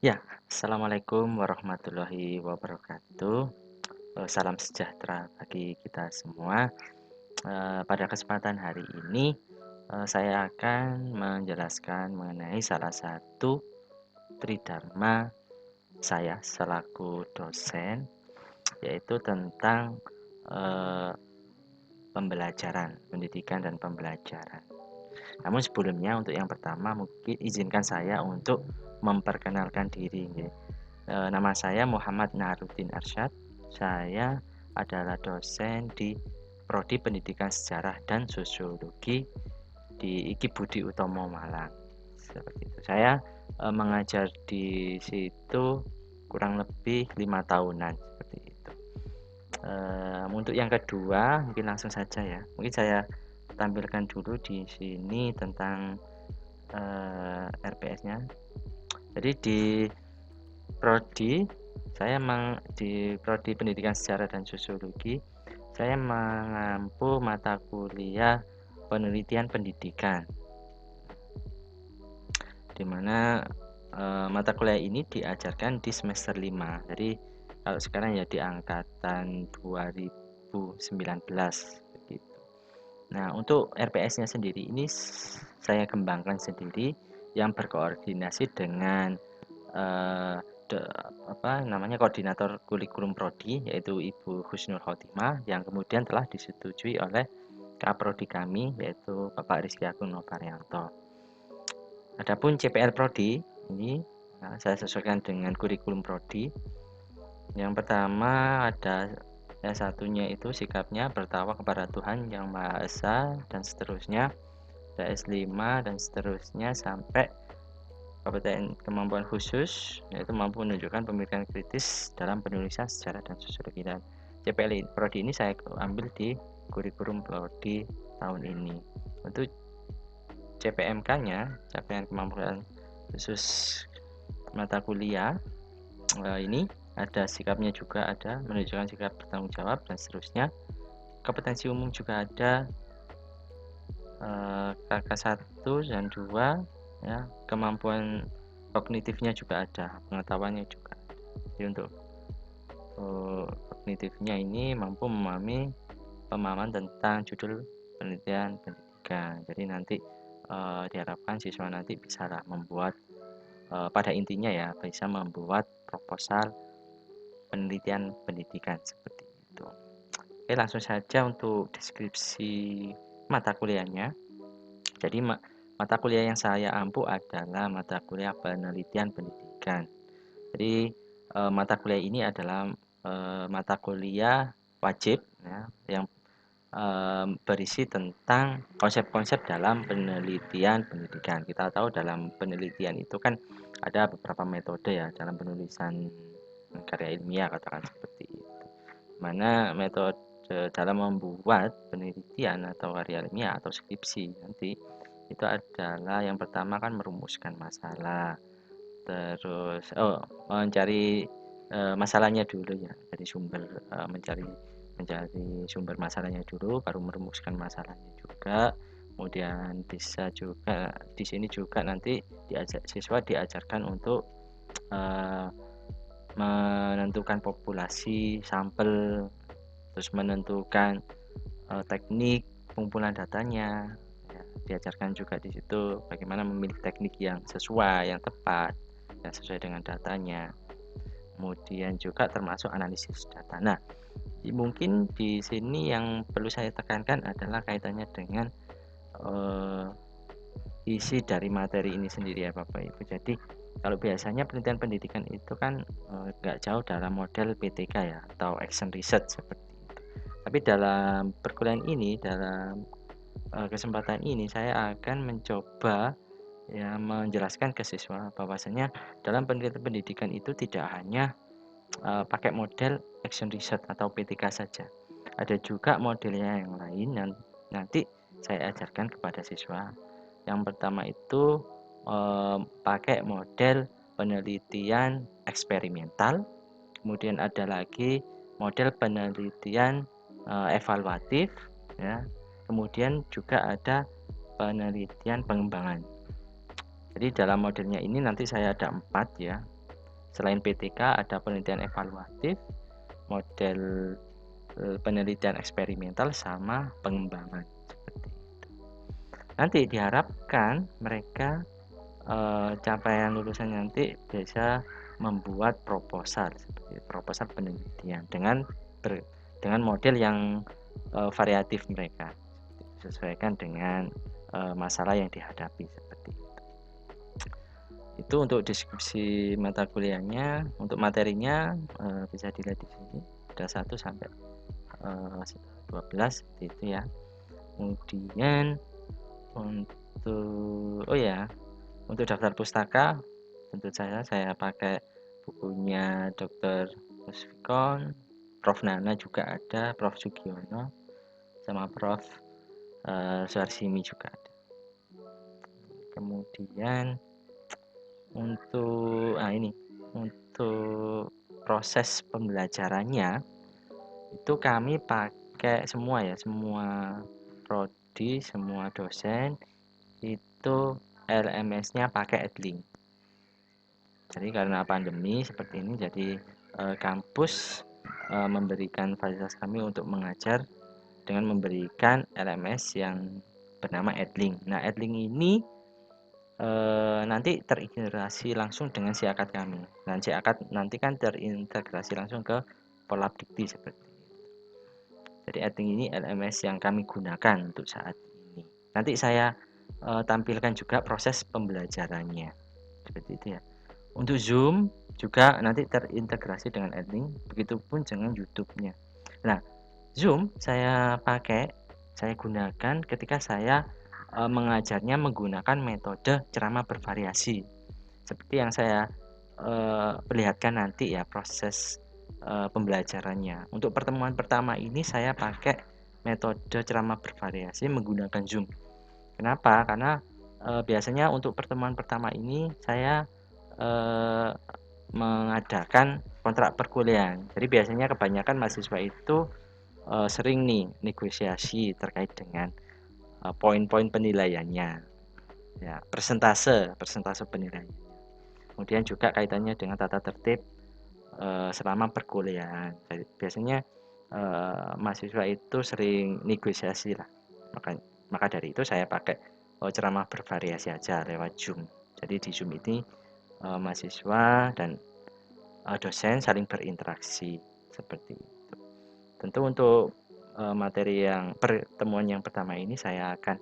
Ya, assalamualaikum warahmatullahi wabarakatuh. Salam sejahtera bagi kita semua. Pada kesempatan hari ini, saya akan menjelaskan mengenai salah satu tridharma saya selaku dosen, yaitu tentang eh, pembelajaran, pendidikan dan pembelajaran. Namun sebelumnya, untuk yang pertama, mungkin izinkan saya untuk memperkenalkan diri. Nama saya Muhammad Naharuddin Arsyad. Saya adalah dosen di Prodi Pendidikan Sejarah dan Sosiologi di IKI Budi Utomo Malang. Seperti itu. Saya mengajar di situ kurang lebih 5 tahunan seperti itu. Untuk yang kedua, mungkin langsung saja ya. Mungkin saya tampilkan dulu di sini tentang RPS-nya. Jadi prodi di Prodi Pendidikan Sejarah dan Sosiologi, saya mengampu mata kuliah penelitian pendidikan, di mana mata kuliah ini diajarkan di semester 5. Jadi kalau sekarang ya di angkatan 2019 begitu. Nah, untuk RPS-nya sendiri ini saya kembangkan sendiri yang berkoordinasi dengan eh, koordinator kurikulum prodi, yaitu Ibu Husnul Khotimah, yang kemudian telah disetujui oleh Kaprodi kami, yaitu Bapak Rizky Agung Noparianto. Adapun CPL prodi ini, saya sesuaikan dengan kurikulum prodi. Yang pertama ada yang satunya itu sikapnya bertakwa kepada Tuhan Yang Maha Esa dan seterusnya, DS5 dan seterusnya, sampai kompetensi kemampuan khusus, yaitu mampu menunjukkan pemikiran kritis dalam penulisan sejarah dan sosiologi. Dan CPL prodi ini saya ambil di kurikulum prodi tahun ini. Untuk CPMK-nya, capaian kemampuan khusus mata kuliah, ini ada sikapnya juga, ada menunjukkan sikap bertanggung jawab dan seterusnya. Kompetensi umum juga ada, KK1 dan 2, ya, kemampuan kognitifnya juga ada, pengetahuannya juga ada. Jadi untuk kognitifnya ini mampu memahami pemahaman tentang judul penelitian pendidikan. Jadi nanti diharapkan siswa nanti bisa membuat, pada intinya ya, bisa membuat proposal penelitian pendidikan seperti itu. Oke, langsung saja untuk deskripsi mata kuliahnya. Jadi mata kuliah yang saya ampu adalah mata kuliah penelitian pendidikan. Jadi mata kuliah ini adalah mata kuliah wajib, ya, yang berisi tentang konsep-konsep dalam penelitian pendidikan. Kita tahu dalam penelitian itu kan ada beberapa metode ya dalam penulisan karya ilmiah, katakan seperti itu. Mana metode dalam membuat penelitian atau karya ilmiah atau skripsi nanti itu adalah yang pertama kan merumuskan masalah, terus mencari masalahnya dulu ya, dari sumber, mencari mencari sumber masalahnya dulu, baru merumuskan masalahnya juga. Kemudian bisa juga di sini juga nanti siswa diajarkan untuk eh, menentukan populasi sampel, terus menentukan teknik pengumpulan datanya, ya, diajarkan juga di situ bagaimana memilih teknik yang sesuai, yang tepat, yang sesuai dengan datanya. Kemudian juga termasuk analisis data. Nah, mungkin di sini yang perlu saya tekankan adalah kaitannya dengan eh, isi dari materi ini sendiri ya Bapak Ibu. Jadi kalau biasanya penelitian pendidikan itu kan nggak jauh dalam model PTK ya, atau action research seperti itu. Tapi dalam perkuliahan ini, dalam kesempatan ini saya akan mencoba ya menjelaskan ke siswa bahwasanya dalam penelitian pendidikan itu tidak hanya pakai model action research atau PTK saja. Ada juga modelnya yang lain yang nanti saya ajarkan kepada siswa. Yang pertama itu pakai model penelitian eksperimental, kemudian ada lagi model penelitian evaluatif, ya. Kemudian juga ada penelitian pengembangan. Jadi dalam modelnya ini nanti saya ada 4 ya. Selain PTK ada penelitian evaluatif, model penelitian eksperimental, sama pengembangan seperti itu. Nanti diharapkan mereka capaian lulusan nanti bisa membuat proposal seperti proposal penelitian dengan model yang variatif mereka, sesuaikan dengan masalah yang dihadapi seperti itu. Itu untuk deskripsi mata kuliahnya. Untuk materinya bisa dilihat di sini ada 1 sampai 12 seperti itu ya. Kemudian untuk daftar pustaka tentu saja saya pakai bukunya Dr. Musfikon, Prof. Nana juga ada, Prof. Sugiono, sama Prof. Suarsimi juga ada. Kemudian untuk proses pembelajarannya itu kami pakai semua prodi, semua dosen itu LMS-nya pakai Edlink. Jadi karena pandemi seperti ini, jadi kampus memberikan fasilitas kami untuk mengajar dengan memberikan LMS yang bernama Edlink. Nah, Edlink ini nanti terintegrasi langsung dengan Siakat kami. Dan Siakat nanti kan terintegrasi langsung ke Polabdikti seperti itu. Jadi Edlink ini LMS yang kami gunakan untuk saat ini. Nanti saya tampilkan juga proses pembelajarannya seperti itu ya. Untuk Zoom juga nanti terintegrasi dengan Edlink, begitupun dengan YouTube-nya. Nah, Zoom saya gunakan ketika saya mengajarnya menggunakan metode ceramah bervariasi. Seperti yang saya perlihatkan nanti ya proses pembelajarannya. Untuk pertemuan pertama ini saya pakai metode ceramah bervariasi menggunakan Zoom. Kenapa? Karena biasanya untuk pertemuan pertama ini saya mengadakan kontrak perkuliahan. Jadi biasanya kebanyakan mahasiswa itu sering nih negosiasi terkait dengan poin-poin penilaiannya, ya persentase penilaian. Kemudian juga kaitannya dengan tata tertib selama perkuliahan. Jadi, biasanya mahasiswa itu sering negosiasi lah. Maka dari itu saya pakai ceramah bervariasi aja lewat Zoom. Jadi di Zoom ini mahasiswa dan dosen saling berinteraksi seperti itu. Tentu untuk materi yang pertemuan yang pertama ini saya akan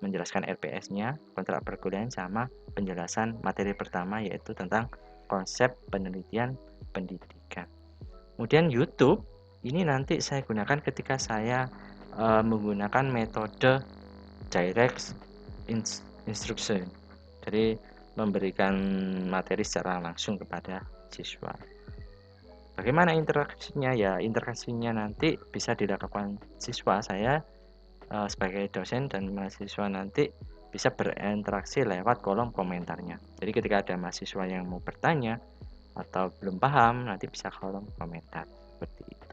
menjelaskan RPS-nya, kontrak perkuliahan, sama penjelasan materi pertama yaitu tentang konsep penelitian pendidikan. Kemudian YouTube ini nanti saya gunakan ketika saya menggunakan metode direct instruction. Jadi memberikan materi secara langsung kepada siswa. Bagaimana interaksinya? Ya, interaksinya nanti bisa dilakukan siswa. Saya sebagai dosen dan mahasiswa nanti bisa berinteraksi lewat kolom komentarnya. Jadi ketika ada mahasiswa yang mau bertanya atau belum paham, nanti bisa kolom komentar seperti itu.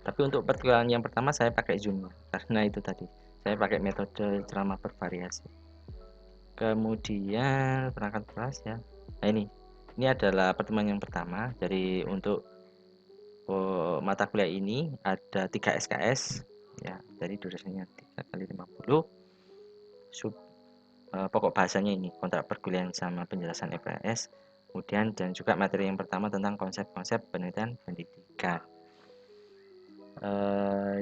Tapi untuk perkuliahan yang pertama saya pakai Zoom karena itu tadi saya pakai metode ceramah bervariasi. Kemudian perangkat kelas ya. Nah, ini adalah pertemuan yang pertama. Jadi untuk mata kuliah ini ada 3 SKS ya. Jadi durasinya 3 kali 50. Pokok bahasanya ini kontrak perkuliahan sama penjelasan EPS. Kemudian dan juga materi yang pertama tentang konsep-konsep penelitian pendidikan.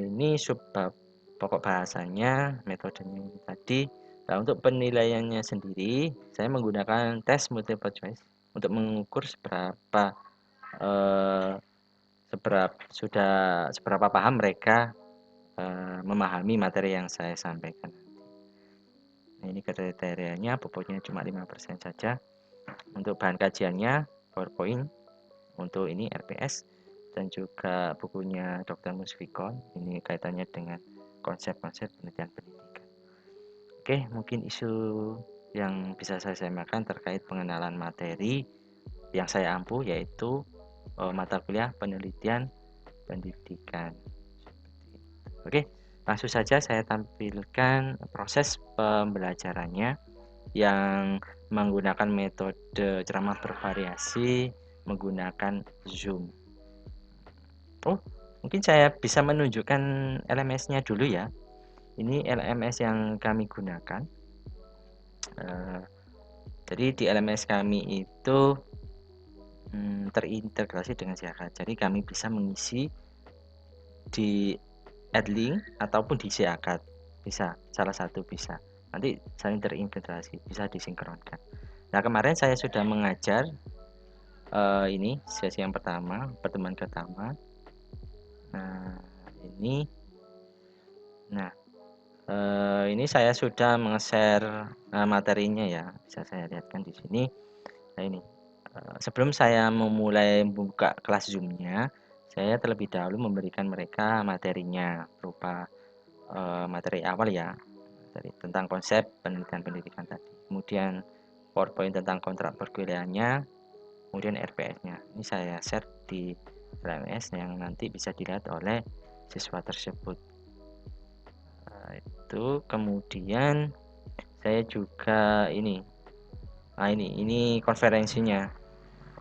Ini subbab pokok bahasanya, metodenya ini tadi. Nah, untuk penilaiannya sendiri, saya menggunakan tes multiple choice untuk mengukur seberapa paham mereka memahami materi yang saya sampaikan. Nah, ini kriterianya, bobotnya cuma 5% saja. Untuk bahan kajiannya, PowerPoint. Untuk ini RPS dan juga bukunya Dr. Musfikon. Ini kaitannya dengan konsep-konsep penelitian pendidikan. Oke, mungkin isu yang bisa saya sampaikan terkait pengenalan materi yang saya ampu yaitu mata kuliah penelitian pendidikan. Oke, langsung saja saya tampilkan proses pembelajarannya. yang menggunakan metode ceramah bervariasi menggunakan Zoom. Oh, mungkin saya bisa menunjukkan LMS-nya dulu ya. Ini LMS yang kami gunakan. Jadi di LMS kami itu terintegrasi dengan Siakat. Jadi kami bisa mengisi di Adlink ataupun di Siakat. Bisa, salah satu bisa. Nanti saling terintegrasi, bisa disinkronkan. Nah, kemarin saya sudah mengajar ini sesi yang pertama, pertemuan pertama. Nah, ini ini saya sudah meng-share materinya ya. Bisa saya lihatkan di sini. Nah, ini sebelum saya memulai membuka kelas Zoom-nya, saya terlebih dahulu memberikan mereka materinya berupa materi awal ya, tentang konsep penelitian pendidikan tadi. Kemudian PowerPoint tentang kontrak perkuliahannya, kemudian RPS-nya. Ini saya share di LMS yang nanti bisa dilihat oleh siswa tersebut. Itu kemudian saya juga ini konferensinya.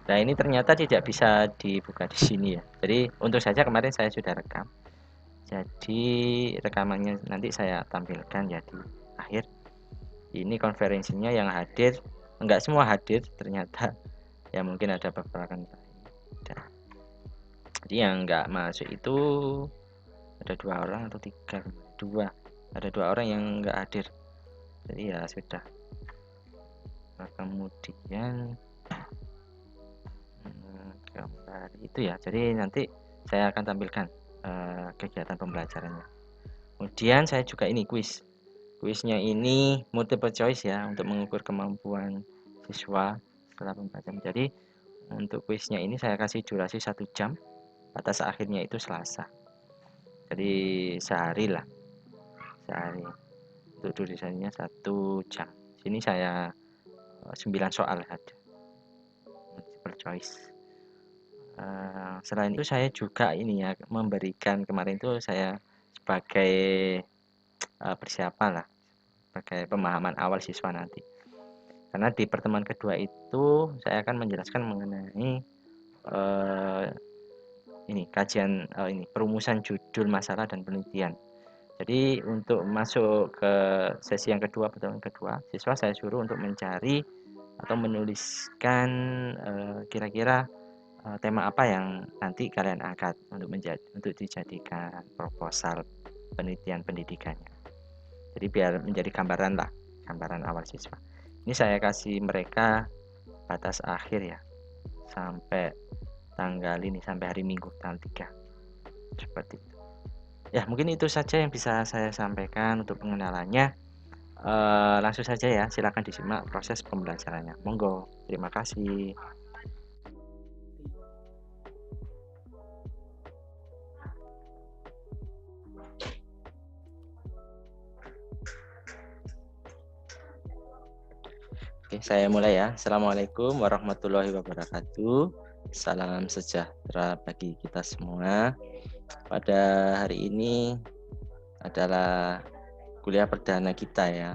Nah, ini ternyata tidak bisa dibuka di sini ya. Jadi untuk saja kemarin saya sudah rekam. Jadi rekamannya nanti saya tampilkan ya di akhir. Ini konferensinya yang hadir, enggak semua hadir ternyata. Ya mungkin ada beberapa kan. Jadi yang enggak masuk itu ada 2 orang atau 3? 2. Ada 2 orang yang enggak hadir. Jadi ya sudah. Nah, kemudian gambar itu ya. Jadi nanti saya akan tampilkan kegiatan pembelajarannya. Kemudian saya juga ini kuisnya ini multiple choice ya, untuk mengukur kemampuan siswa setelah pembelajaran. Jadi untuk kuisnya ini saya kasih durasi 1 jam, batas akhirnya itu Selasa. Jadi sehari untuk durasinya 1 jam. Sini saya 9 soal ada multiple choice. Selain itu saya juga ini ya, memberikan kemarin itu saya sebagai persiapan lah, sebagai pemahaman awal siswa nanti. Karena di pertemuan kedua itu saya akan menjelaskan mengenai ini kajian ini perumusan judul masalah dan penelitian. Jadi untuk masuk ke sesi yang kedua, pertemuan kedua, siswa saya suruh untuk mencari atau menuliskan kira-kira tema apa yang nanti kalian angkat untuk dijadikan proposal penelitian pendidikannya. Jadi biar menjadi gambaran awal siswa. Ini saya kasih mereka batas akhir ya, sampai tanggal ini, sampai hari Minggu tanggal 3. Seperti itu. Ya, mungkin itu saja yang bisa saya sampaikan untuk pengenalannya. Langsung saja ya, silakan disimak proses pembelajarannya. Monggo, terima kasih. Oke, saya mulai ya. Assalamualaikum warahmatullahi wabarakatuh. Salam sejahtera bagi kita semua. Pada hari ini adalah kuliah perdana kita ya,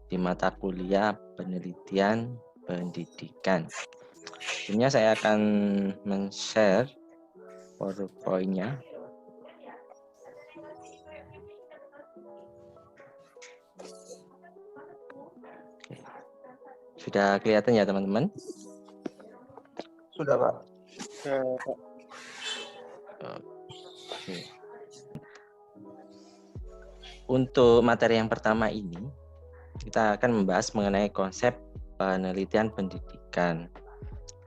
di mata kuliah penelitian pendidikan. Sebenarnya saya akan men-share PowerPoint-nya. Sudah kelihatan ya teman-teman? Sudah Pak. Oke. Untuk materi yang pertama ini, kita akan membahas mengenai konsep penelitian pendidikan,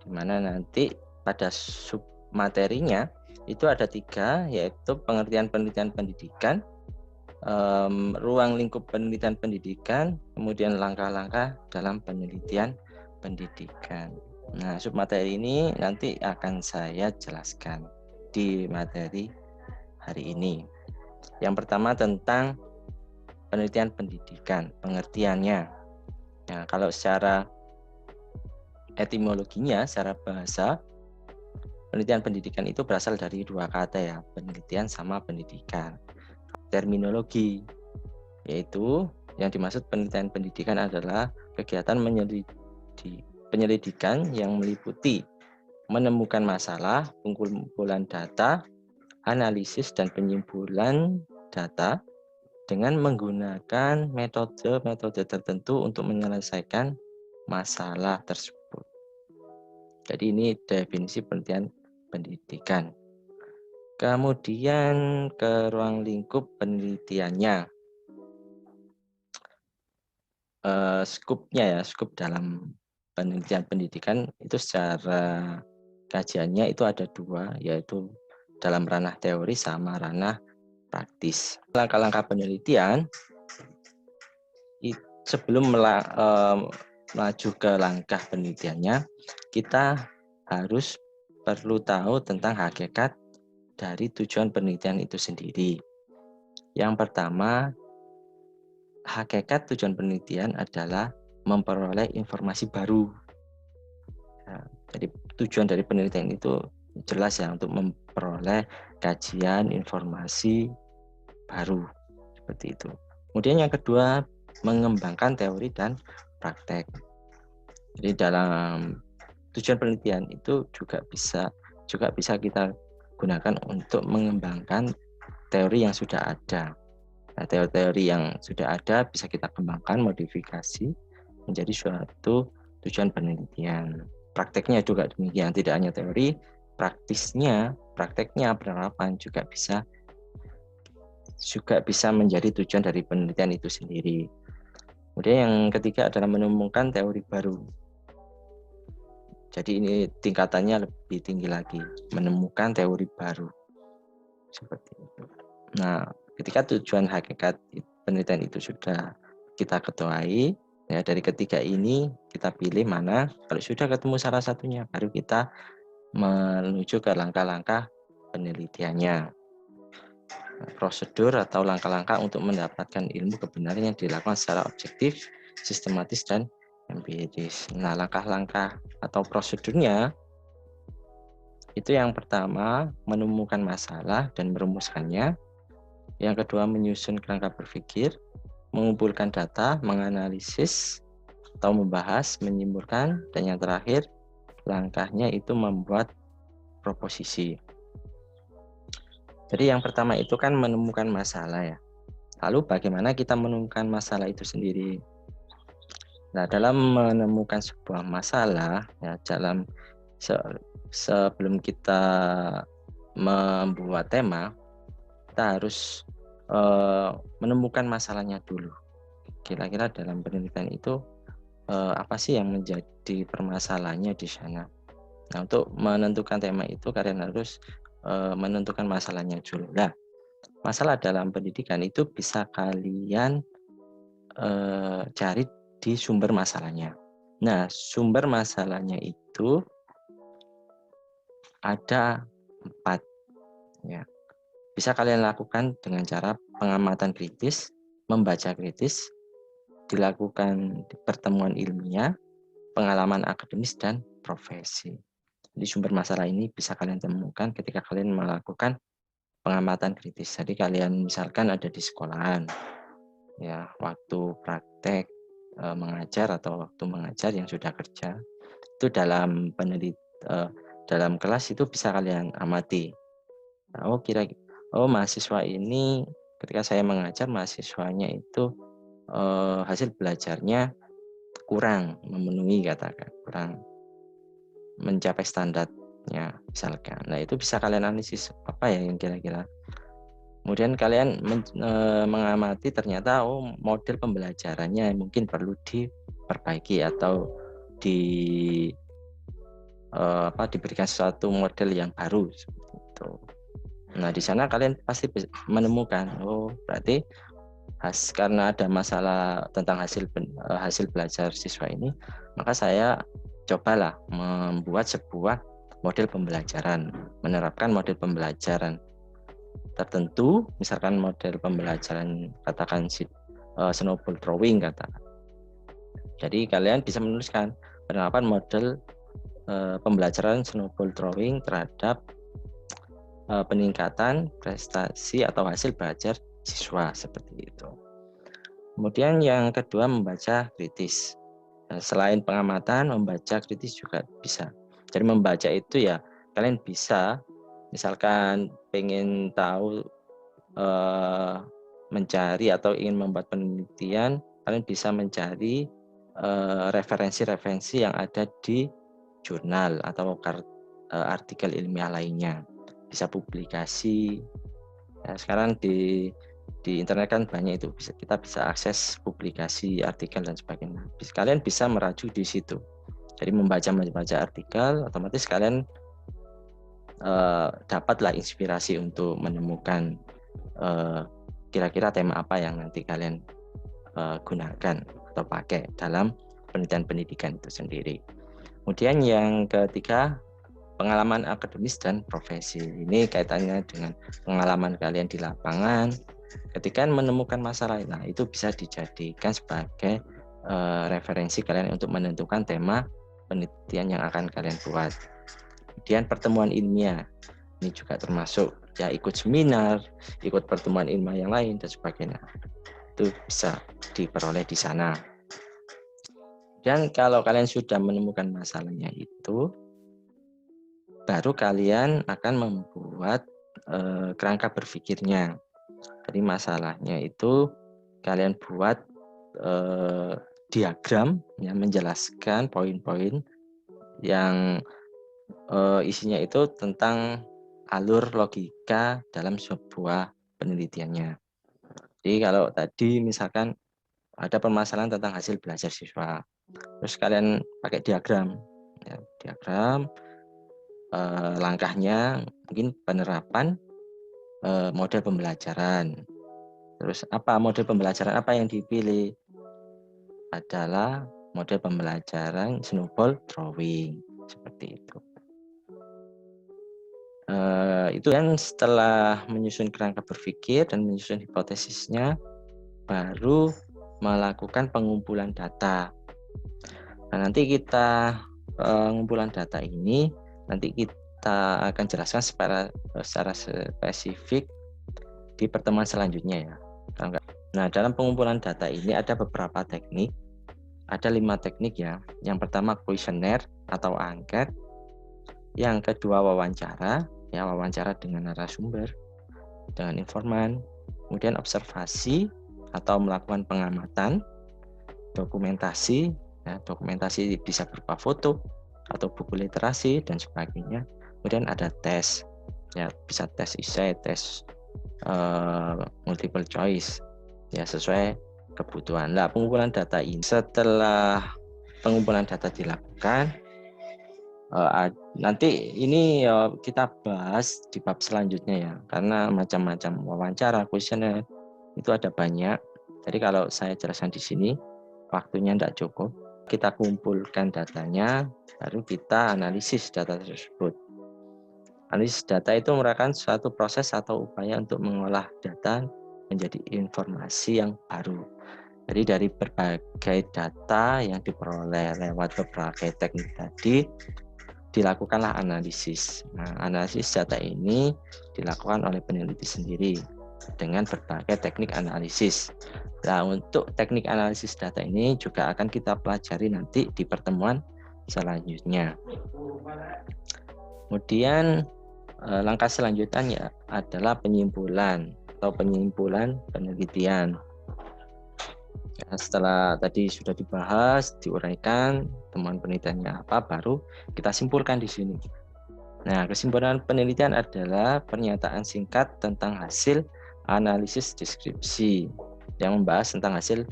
di mana nanti pada sub materinya itu ada 3, yaitu pengertian penelitian pendidikan, ruang lingkup penelitian pendidikan, kemudian langkah-langkah dalam penelitian pendidikan. Nah, submateri ini nanti akan saya jelaskan di materi hari ini. Yang pertama tentang penelitian pendidikan, pengertiannya. Nah, kalau secara etimologinya, secara bahasa, penelitian pendidikan itu berasal dari 2 kata ya, penelitian sama pendidikan. Terminologi, yaitu Yang dimaksud penelitian pendidikan adalah kegiatan penyelidikan yang meliputi menemukan masalah, pengumpulan data, analisis dan penyimpulan data dengan menggunakan metode-metode tertentu untuk menyelesaikan masalah tersebut. Jadi ini definisi penelitian pendidikan. Kemudian ke ruang lingkup penelitiannya. Skupnya ya, skup dalam penelitian pendidikan itu secara kajiannya itu ada dua, yaitu dalam ranah teori sama ranah praktis. Langkah-langkah penelitian sebelum melaju ke langkah penelitiannya, kita harus perlu tahu tentang hakikat dari tujuan penelitian itu sendiri. Yang pertama, hakikat tujuan penelitian adalah memperoleh informasi baru. Nah, jadi tujuan dari penelitian itu jelas ya, untuk memperoleh kajian informasi baru seperti itu. Kemudian yang kedua, mengembangkan teori dan praktek. Jadi dalam tujuan penelitian itu juga bisa kita gunakan untuk mengembangkan teori yang sudah ada. Nah, teori-teori yang sudah ada bisa kita kembangkan, modifikasi menjadi suatu tujuan penelitian. Prakteknya juga demikian, tidak hanya teori, prakteknya, penerapan juga bisa menjadi tujuan dari penelitian itu sendiri. Kemudian yang ketiga adalah menemukan teori baru. Jadi ini tingkatannya lebih tinggi lagi, menemukan teori baru. Seperti itu. Nah, ketika tujuan hakikat penelitian itu sudah kita ketuai, ya dari ketiga ini kita pilih mana. Kalau sudah ketemu salah satunya, baru kita menuju ke langkah-langkah penelitiannya. Nah, prosedur atau langkah-langkah untuk mendapatkan ilmu kebenaran yang dilakukan secara objektif, sistematis, dan empiris. Nah, langkah-langkah atau prosedurnya itu yang pertama menemukan masalah dan merumuskannya. Yang kedua, menyusun kerangka berpikir, mengumpulkan data, menganalisis atau membahas, menyimpulkan, dan yang terakhir, langkahnya itu membuat proposisi. Jadi yang pertama itu kan menemukan masalah ya. Lalu bagaimana kita menemukan masalah itu sendiri? Nah, dalam menemukan sebuah masalah, ya, sebelum kita membuat tema, kita harus menemukan masalahnya dulu. Kira-kira dalam penelitian itu apa sih yang menjadi permasalahannya di sana. Nah, untuk menentukan tema itu kalian harus menentukan masalahnya dulu. Nah, masalah dalam pendidikan itu bisa kalian cari di sumber masalahnya. Nah, sumber masalahnya itu ada 4 ya. Bisa kalian lakukan dengan cara pengamatan kritis, membaca kritis, dilakukan pertemuan ilmiah, pengalaman akademis, dan profesi. Jadi sumber masalah ini bisa kalian temukan ketika kalian melakukan pengamatan kritis. Jadi kalian misalkan ada di sekolahan, ya waktu praktek mengajar atau waktu mengajar yang sudah kerja, itu dalam kelas itu bisa kalian amati. Mahasiswa ini ketika saya mengajar, mahasiswanya itu hasil belajarnya kurang memenuhi, katakan kurang mencapai standarnya misalkan. Nah, itu bisa kalian analisis apa ya yang kira-kira. Kemudian kalian mengamati ternyata model pembelajarannya mungkin perlu diperbaiki atau diberikan suatu model yang baru seperti itu. Nah, di sana kalian pasti menemukan berarti karena ada masalah tentang hasil belajar siswa ini, maka saya cobalah membuat sebuah model pembelajaran, menerapkan model pembelajaran tertentu, misalkan model pembelajaran katakan snowball drawing katakan. Jadi kalian bisa menuliskan penerapan model pembelajaran snowball drawing terhadap peningkatan prestasi atau hasil belajar siswa seperti itu. Kemudian yang kedua, membaca kritis. Nah, selain pengamatan, membaca kritis juga bisa. Jadi membaca itu ya kalian bisa, misalkan pengen tahu, mencari atau ingin membuat penelitian, kalian bisa mencari referensi-referensi yang ada di jurnal atau artikel ilmiah lainnya. Bisa publikasi. Ya, sekarang di internet kan banyak itu, kita bisa akses publikasi artikel dan sebagainya. Kalian bisa meracu di situ. Jadi membaca artikel, otomatis kalian dapatlah inspirasi untuk menemukan kira-kira tema apa yang nanti kalian gunakan atau pakai dalam penelitian pendidikan itu sendiri. Kemudian yang ketiga, pengalaman akademis dan profesi. Ini kaitannya dengan pengalaman kalian di lapangan ketika menemukan masalah. Nah, itu bisa dijadikan sebagai referensi kalian untuk menentukan tema penelitian yang akan kalian buat. Kemudian pertemuan ilmiah. Ini juga termasuk ya ikut seminar, ikut pertemuan ilmiah yang lain dan sebagainya. Itu bisa diperoleh di sana. Dan kalau kalian sudah menemukan masalahnya itu, baru kalian akan membuat kerangka berpikirnya. Jadi masalahnya itu kalian buat diagram yang menjelaskan poin-poin yang isinya itu tentang alur logika dalam sebuah penelitiannya. Jadi kalau tadi misalkan ada permasalahan tentang hasil belajar siswa, terus kalian pakai diagram, ya, diagram langkahnya, mungkin penerapan model pembelajaran. Terus apa model pembelajaran apa yang dipilih? Adalah model pembelajaran snowball drawing, seperti itu. Itu kan setelah menyusun kerangka berpikir dan menyusun hipotesisnya, baru melakukan pengumpulan data. Nah, nanti kita pengumpulan data ini nanti kita akan jelaskan secara spesifik di pertemuan selanjutnya ya. Nah, dalam pengumpulan data ini ada beberapa teknik. Ada 5 teknik ya. Yang pertama kuesioner atau angket. Yang kedua wawancara, ya wawancara dengan narasumber, dengan informan. Kemudian observasi atau melakukan pengamatan, dokumentasi, ya, dokumentasi bisa berupa foto atau buku literasi dan sebagainya. Kemudian ada tes, ya bisa tes esai, tes multiple choice, ya sesuai kebutuhan. Nah, pengumpulan data ini setelah pengumpulan data dilakukan, nanti ini kita bahas di bab selanjutnya ya, karena macam-macam wawancara, kuesioner itu ada banyak. Jadi kalau saya jelaskan di sini waktunya tidak cukup. Kita kumpulkan datanya, baru kita analisis data tersebut. Analisis data itu merupakan suatu proses atau upaya untuk mengolah data menjadi informasi yang baru. Jadi dari berbagai data yang diperoleh lewat berbagai teknik tadi, dilakukanlah analisis. Nah, analisis data ini dilakukan oleh peneliti sendiri dengan berbagai teknik analisis. Nah, untuk teknik analisis data ini juga akan kita pelajari nanti di pertemuan selanjutnya. Kemudian langkah selanjutnya adalah penyimpulan atau penyimpulan penelitian. Ya, setelah tadi sudah dibahas, diuraikan temuan penelitiannya apa, baru kita simpulkan di sini. Nah, kesimpulan penelitian adalah pernyataan singkat tentang hasil analisis deskripsi yang membahas tentang hasil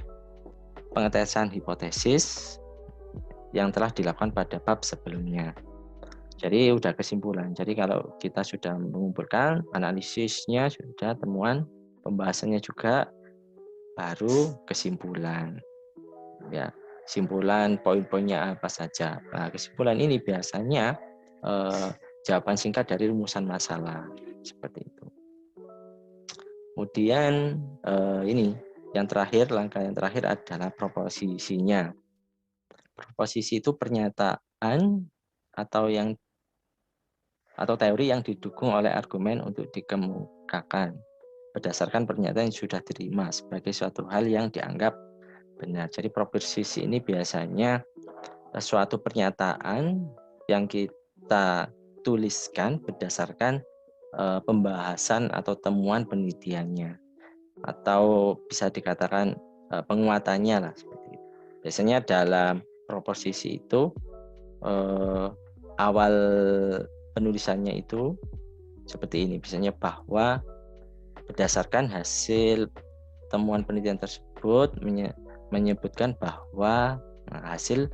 pengetesan hipotesis yang telah dilakukan pada bab sebelumnya. Jadi udah kesimpulan. Jadi kalau kita sudah mengumpulkan analisisnya, sudah temuan, pembahasannya juga, baru kesimpulan. Ya, kesimpulan poin-poinnya apa saja. Nah, kesimpulan ini biasanya jawaban singkat dari rumusan masalah seperti itu. Kemudian ini yang terakhir, langkah yang terakhir adalah proposisinya. Proposisi itu pernyataan atau teori yang didukung oleh argumen untuk dikemukakan. berdasarkan pernyataan yang sudah diterima sebagai suatu hal yang dianggap benar. Jadi proposisi ini biasanya suatu pernyataan yang kita tuliskan berdasarkan pembahasan atau temuan penelitiannya, atau bisa dikatakan penguatannya lah seperti itu. Biasanya dalam proposisi itu awal penulisannya itu seperti ini, biasanya bahwa berdasarkan hasil temuan penelitian tersebut menyebutkan bahwa hasil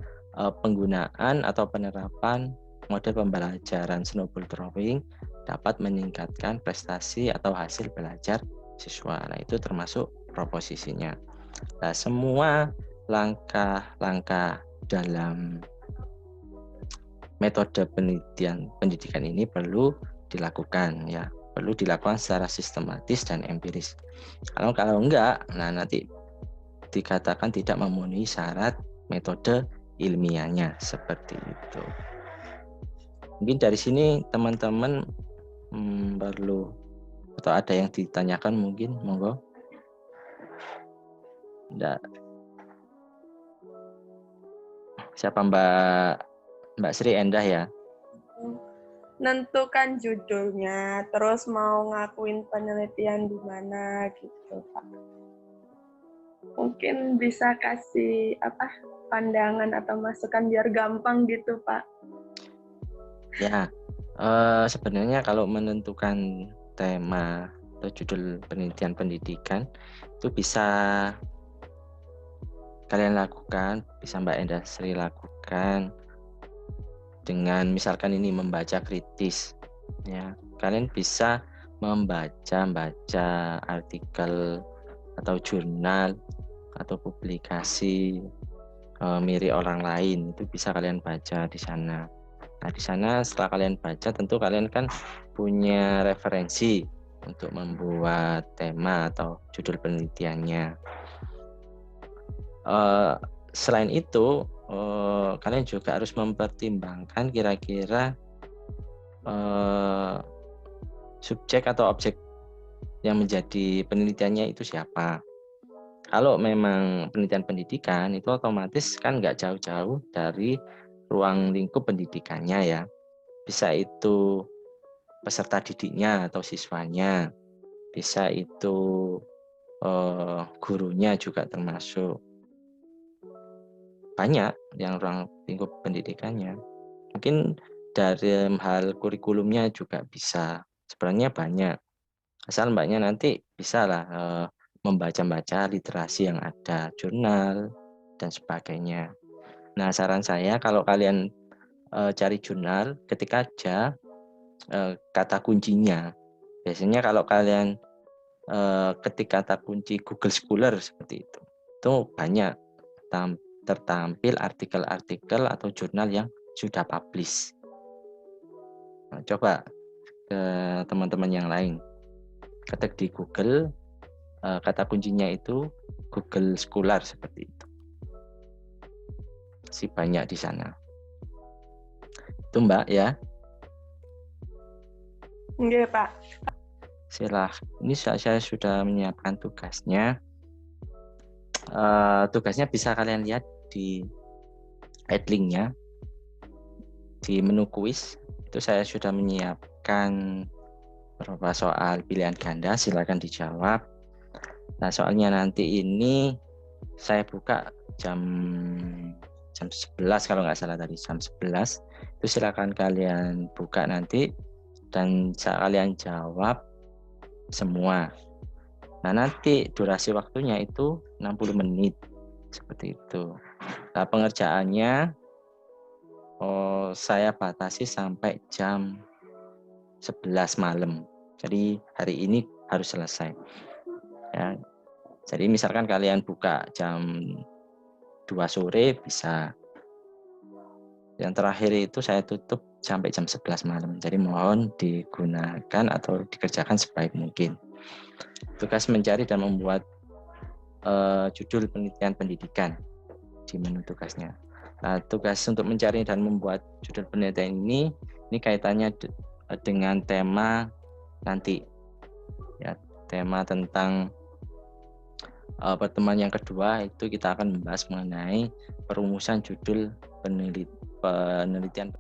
penggunaan atau penerapan model pembelajaran snowball drawing dapat meningkatkan prestasi atau hasil belajar siswa. Nah, itu termasuk proposisinya. Nah, semua langkah-langkah dalam metode pendidikan ini perlu dilakukan ya, perlu dilakukan secara sistematis dan empiris. Kalau enggak, nah nanti dikatakan tidak memenuhi syarat metode ilmiahnya seperti itu. Mungkin dari sini teman-teman perlu atau ada yang ditanyakan mungkin, monggo. Enggak. Siapa Mbak Sri Endah ya? Nentukan judulnya, terus mau ngakuin penelitian di mana gitu, Pak. Mungkin bisa kasih pandangan atau masukan biar gampang gitu, Pak. Ya, sebenarnya kalau menentukan tema atau judul penelitian pendidikan itu bisa kalian lakukan, bisa Mbak Endah Sri lakukan dengan misalkan ini membaca kritis ya. Kalian bisa membaca artikel atau jurnal atau publikasi mirip orang lain, itu bisa kalian baca di sana. Nah, di sana setelah kalian baca tentu kalian kan punya referensi untuk membuat tema atau judul penelitiannya. Selain itu kalian juga harus mempertimbangkan kira-kira subjek atau objek yang menjadi penelitiannya itu siapa. Kalau memang penelitian pendidikan itu otomatis kan nggak jauh-jauh dari ruang lingkup pendidikannya ya. Bisa itu peserta didiknya atau siswanya, bisa itu gurunya juga termasuk. Banyak yang ruang lingkup pendidikannya. Mungkin dari hal kurikulumnya juga bisa. Sebenarnya banyak. Asal mbaknya nanti bisa lah membaca-baca literasi yang ada, jurnal dan sebagainya. Nah, saran saya kalau kalian cari jurnal, ketika aja kata kuncinya. Biasanya kalau kalian ketik kata kunci Google Scholar seperti itu banyak tertampil artikel-artikel atau jurnal yang sudah publish. Nah, coba ke teman-teman yang lain, ketik di Google kata kuncinya itu Google Scholar seperti itu. Si banyak di sana. Itu Mbak ya. Iya, Pak. Ini saya sudah menyiapkan tugasnya. Tugasnya bisa kalian lihat di linknya di menu kuis. Itu saya sudah menyiapkan beberapa soal pilihan ganda, silakan dijawab. Nah, soalnya nanti ini saya buka jam 11 kalau nggak salah tadi, jam 11. Itu silakan kalian buka nanti dan kalian jawab semua. Nah, nanti durasi waktunya itu 60 menit seperti itu. Nah, pengerjaannya saya batasi sampai jam 11 malam. Jadi hari ini harus selesai. Ya. Jadi misalkan kalian buka jam 2 sore bisa. Yang terakhir itu saya tutup sampai jam 11 malam. Jadi mohon digunakan atau dikerjakan sebaik mungkin. Tugas mencari dan membuat judul penelitian pendidikan di menu tugasnya. Nah, tugas untuk mencari dan membuat judul penelitian ini kaitannya dengan tema nanti. Ya, tema tentang pertemuan yang kedua itu kita akan membahas mengenai perumusan judul penelitian